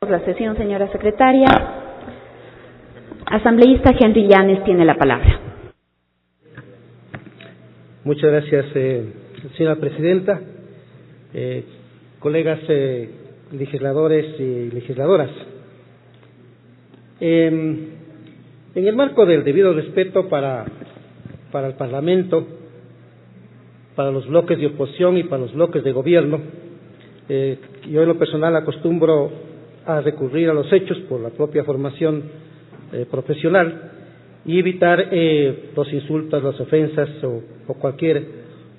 La sesión, señora secretaria. Asambleísta Henry Llanes tiene la palabra. Muchas gracias, señora presidenta, colegas legisladores y legisladoras. En el marco del debido respeto para el Parlamento, para los bloques de oposición y para los bloques de gobierno, yo en lo personal acostumbro a recurrir a los hechos por la propia formación profesional y evitar los insultos, las ofensas o cualquier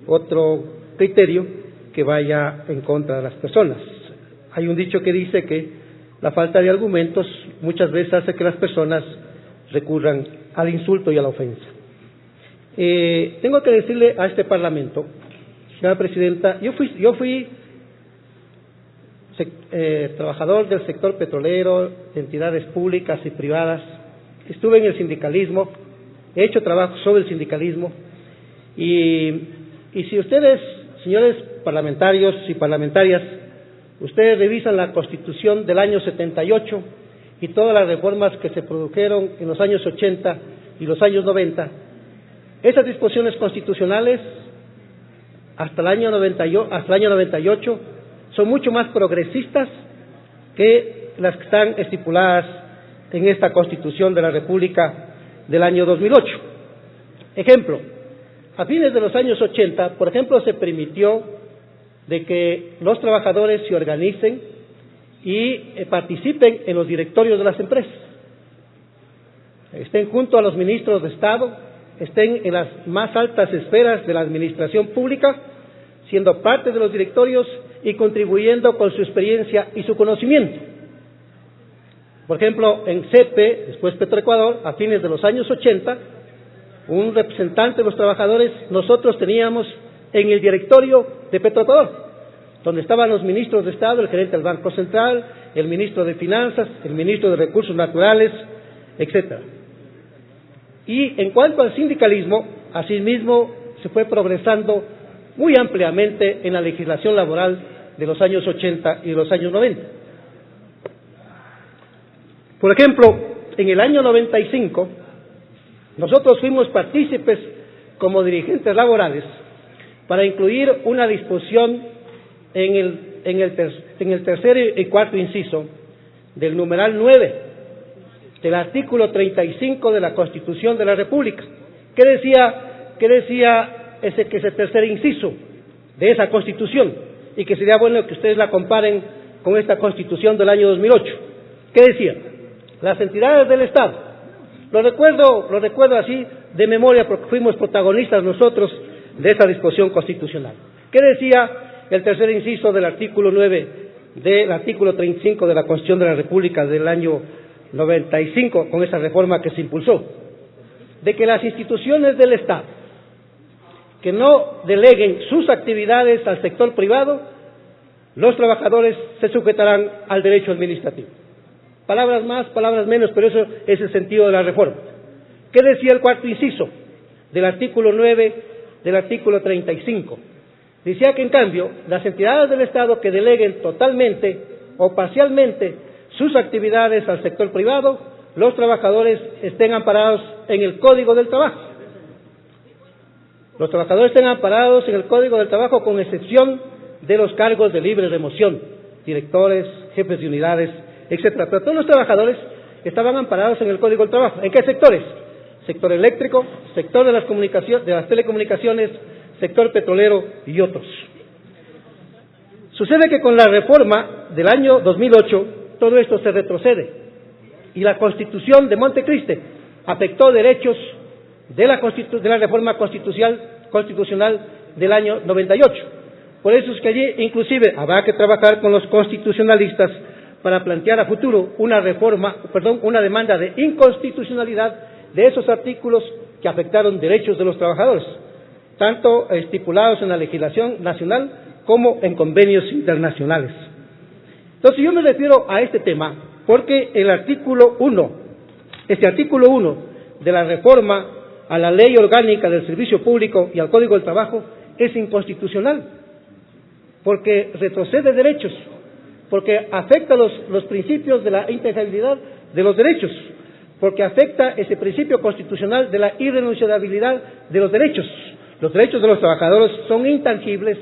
otro criterio que vaya en contra de las personas. Hay un dicho que dice que la falta de argumentos muchas veces hace que las personas recurran al insulto y a la ofensa. Tengo que decirle a este Parlamento, señora presidenta, yo fui trabajador del sector petrolero, de entidades públicas y privadas, estuve en el sindicalismo, he hecho trabajo sobre el sindicalismo y si ustedes, señores parlamentarios y parlamentarias, ustedes revisan la Constitución del año 78 y todas las reformas que se produjeron en los años 80 y los años 90, esas disposiciones constitucionales hasta el año 98 son mucho más progresistas que las que están estipuladas en esta Constitución de la República del año 2008. Ejemplo, a fines de los años 80, por ejemplo, se permitió de que los trabajadores se organicen y participen en los directorios de las empresas, estén junto a los ministros de Estado, estén en las más altas esferas de la administración pública, siendo parte de los directorios y contribuyendo con su experiencia y su conocimiento. Por ejemplo, en CEPE, después Petroecuador, a fines de los años 80, un representante de los trabajadores, nosotros teníamos en el directorio de Petroecuador, donde estaban los ministros de Estado, el gerente del Banco Central, el ministro de Finanzas, el ministro de Recursos Naturales, etcétera. Y en cuanto al sindicalismo, asimismo se fue progresando muy ampliamente en la legislación laboral de los años 80 y de los años 90. Por ejemplo, en el año 95, nosotros fuimos partícipes como dirigentes laborales para incluir una disposición en el tercer y cuarto inciso del numeral 9 del artículo 35 de la Constitución de la República. ¿Qué decía ese tercer inciso de esa Constitución? Y que sería bueno que ustedes la comparen con esta Constitución del año 2008. ¿Qué decía? Las entidades del Estado, lo recuerdo así de memoria porque fuimos protagonistas nosotros de esa disposición constitucional. ¿Qué decía el tercer inciso del artículo 9 del artículo 35 de la Constitución de la República del año 95, con esa reforma que se impulsó? De que las instituciones del Estado que no deleguen sus actividades al sector privado, los trabajadores se sujetarán al derecho administrativo. Palabras más, palabras menos, pero eso es el sentido de la reforma. ¿Qué decía el cuarto inciso del artículo 9 del artículo 35? Decía que, en cambio, las entidades del Estado que deleguen totalmente o parcialmente sus actividades al sector privado, los trabajadores estén amparados en el Código del Trabajo. Los trabajadores estén amparados en el Código del Trabajo con excepción de los cargos de libre remoción, directores, jefes de unidades, etcétera. Pero todos los trabajadores estaban amparados en el Código del Trabajo. ¿En qué sectores? Sector eléctrico, sector de las telecomunicaciones, sector petrolero y otros. Sucede que con la reforma del año 2008 todo esto se retrocede y la Constitución de Montecristi afectó derechos de la reforma constitucional del año 98. Por eso es que allí inclusive habrá que trabajar con los constitucionalistas para plantear a futuro una demanda de inconstitucionalidad de esos artículos que afectaron derechos de los trabajadores, tanto estipulados en la legislación nacional como en convenios internacionales. Entonces yo me refiero a este tema porque el artículo 1 de la reforma a la Ley Orgánica del Servicio Público y al Código del Trabajo es inconstitucional, porque retrocede derechos porque afecta los principios de la intangibilidad de los derechos, porque afecta ese principio constitucional de la irrenunciabilidad de los derechos. Los derechos de los trabajadores son intangibles,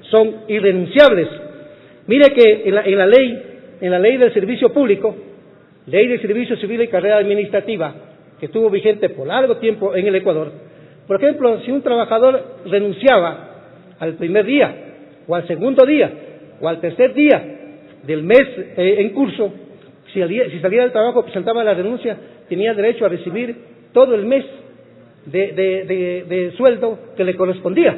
son irrenunciables. Mire que en la ley del servicio público, ley del servicio civil y carrera administrativa, que estuvo vigente por largo tiempo en el Ecuador, por ejemplo, si un trabajador renunciaba al primer día, o al segundo día, o al tercer día del mes en curso, si salía del trabajo, presentaba la renuncia, tenía derecho a recibir todo el mes de sueldo que le correspondía,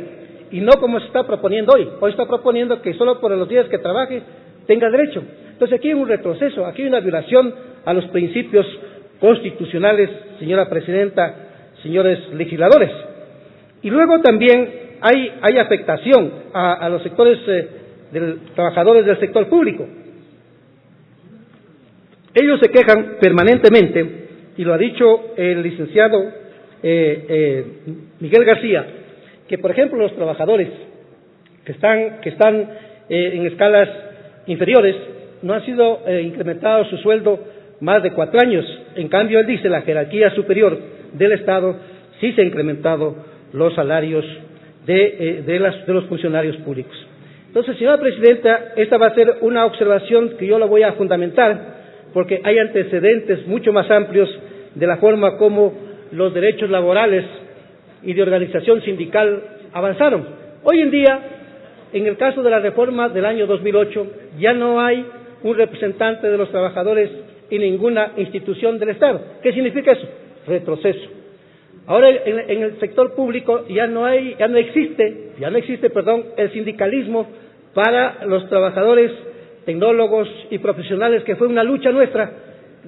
y no como se está proponiendo hoy. Hoy está proponiendo que solo por los días que trabaje tenga derecho. Entonces aquí hay un retroceso, aquí hay una violación a los principios constitucionales, señora presidenta, señores legisladores. Y luego también hay afectación a los sectores trabajadores del sector público. Ellos se quejan permanentemente, y lo ha dicho el licenciado Miguel García, que por ejemplo los trabajadores que están en escalas inferiores no han sido incrementados su sueldo más de 4 años. En cambio, él dice, la jerarquía superior del Estado sí se ha incrementado los salarios de los funcionarios públicos. Entonces, señora presidenta, esta va a ser una observación que yo la voy a fundamentar, porque hay antecedentes mucho más amplios de la forma como los derechos laborales y de organización sindical avanzaron. Hoy en día, en el caso de la reforma del año 2008, ya no hay un representante de los trabajadores en ninguna institución del Estado. ¿Qué significa eso? Retroceso. Ahora en el sector público ya no existe el sindicalismo para los trabajadores, tecnólogos y profesionales, que fue una lucha nuestra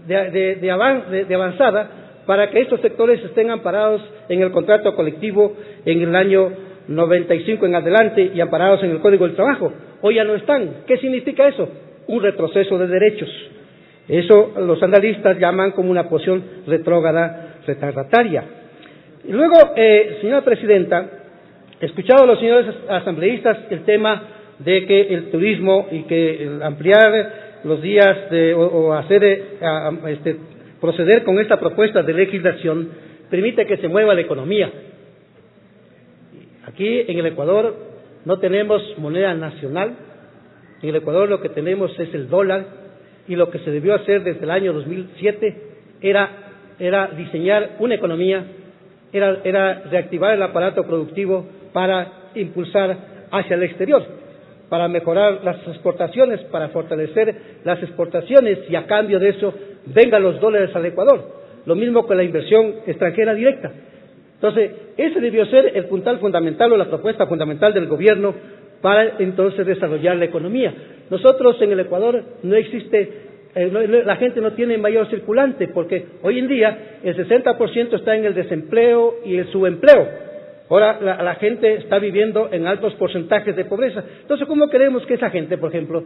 de avanzada para que estos sectores estén amparados en el contrato colectivo en el año 95 en adelante y amparados en el Código del Trabajo. Hoy ya no están. ¿Qué significa eso? Un retroceso de derechos. Eso los analistas llaman como una posición retrógrada, retardataria. Y luego, señora presidenta, he escuchado a los señores asambleístas el tema de que el turismo y que el ampliar los días proceder con esta propuesta de legislación permite que se mueva la economía. Aquí en el Ecuador no tenemos moneda nacional. En el Ecuador lo que tenemos es el dólar, y lo que se debió hacer desde el año 2007 era diseñar una economía, era reactivar el aparato productivo para impulsar hacia el exterior, para mejorar las exportaciones, para fortalecer las exportaciones, y a cambio de eso vengan los dólares al Ecuador. Lo mismo con la inversión extranjera directa. Entonces, ese debió ser el puntal fundamental o la propuesta fundamental del gobierno para entonces desarrollar la economía. Nosotros en el Ecuador no existe, la gente no tiene mayor circulante, porque hoy en día el 60% está en el desempleo y el subempleo. Ahora la gente está viviendo en altos porcentajes de pobreza. Entonces, ¿cómo queremos que esa gente, por ejemplo,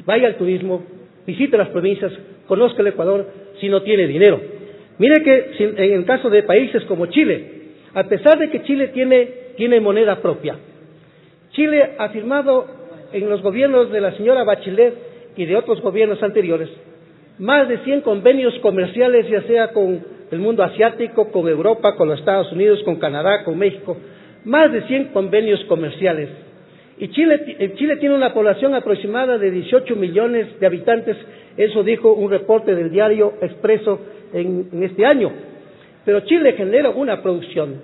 vaya al turismo, visite las provincias, conozca el Ecuador, si no tiene dinero? Mire que en el caso de países como Chile, a pesar de que Chile tiene moneda propia, Chile ha firmado en los gobiernos de la señora Bachelet y de otros gobiernos anteriores más de 100 convenios comerciales, ya sea con el mundo asiático, con Europa, con los Estados Unidos, con Canadá, con México, más de 100 convenios comerciales. Y Chile tiene una población aproximada de 18 millones de habitantes, eso dijo un reporte del diario Expreso en este año. Pero Chile genera una producción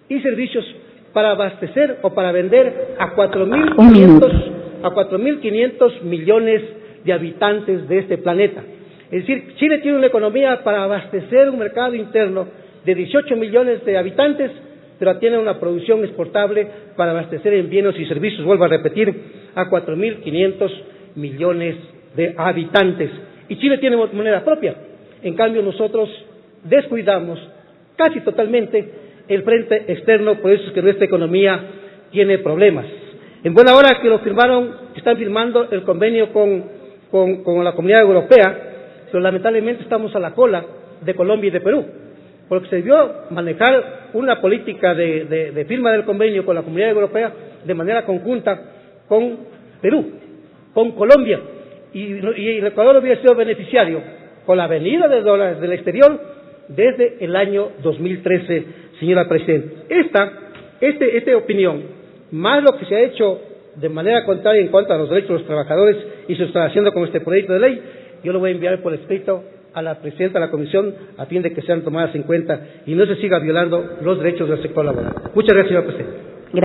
y servicios para abastecer o para vender a 4.500 millones de habitantes de este planeta. Es decir, Chile tiene una economía para abastecer un mercado interno de 18 millones de habitantes, pero tiene una producción exportable para abastecer en bienes y servicios, vuelvo a repetir, a 4.500 millones de habitantes. Y Chile tiene moneda propia. En cambio, nosotros descuidamos casi totalmente el frente externo, por eso es que nuestra economía tiene problemas. En buena hora que están firmando el convenio con la Comunidad Europea, pero lamentablemente estamos a la cola de Colombia y de Perú, porque se debió manejar una política de firma del convenio con la Comunidad Europea de manera conjunta con Perú, con Colombia, y el Ecuador hubiera sido beneficiario con la venida de dólares del exterior desde el año 2013, señora Presidenta. Esta opinión, más lo que se ha hecho de manera contraria en cuanto a los derechos de los trabajadores y se está haciendo con este proyecto de ley, yo lo voy a enviar por escrito a la Presidenta de la Comisión a fin de que sean tomadas en cuenta y no se siga violando los derechos del sector laboral. Muchas gracias, señora Presidenta.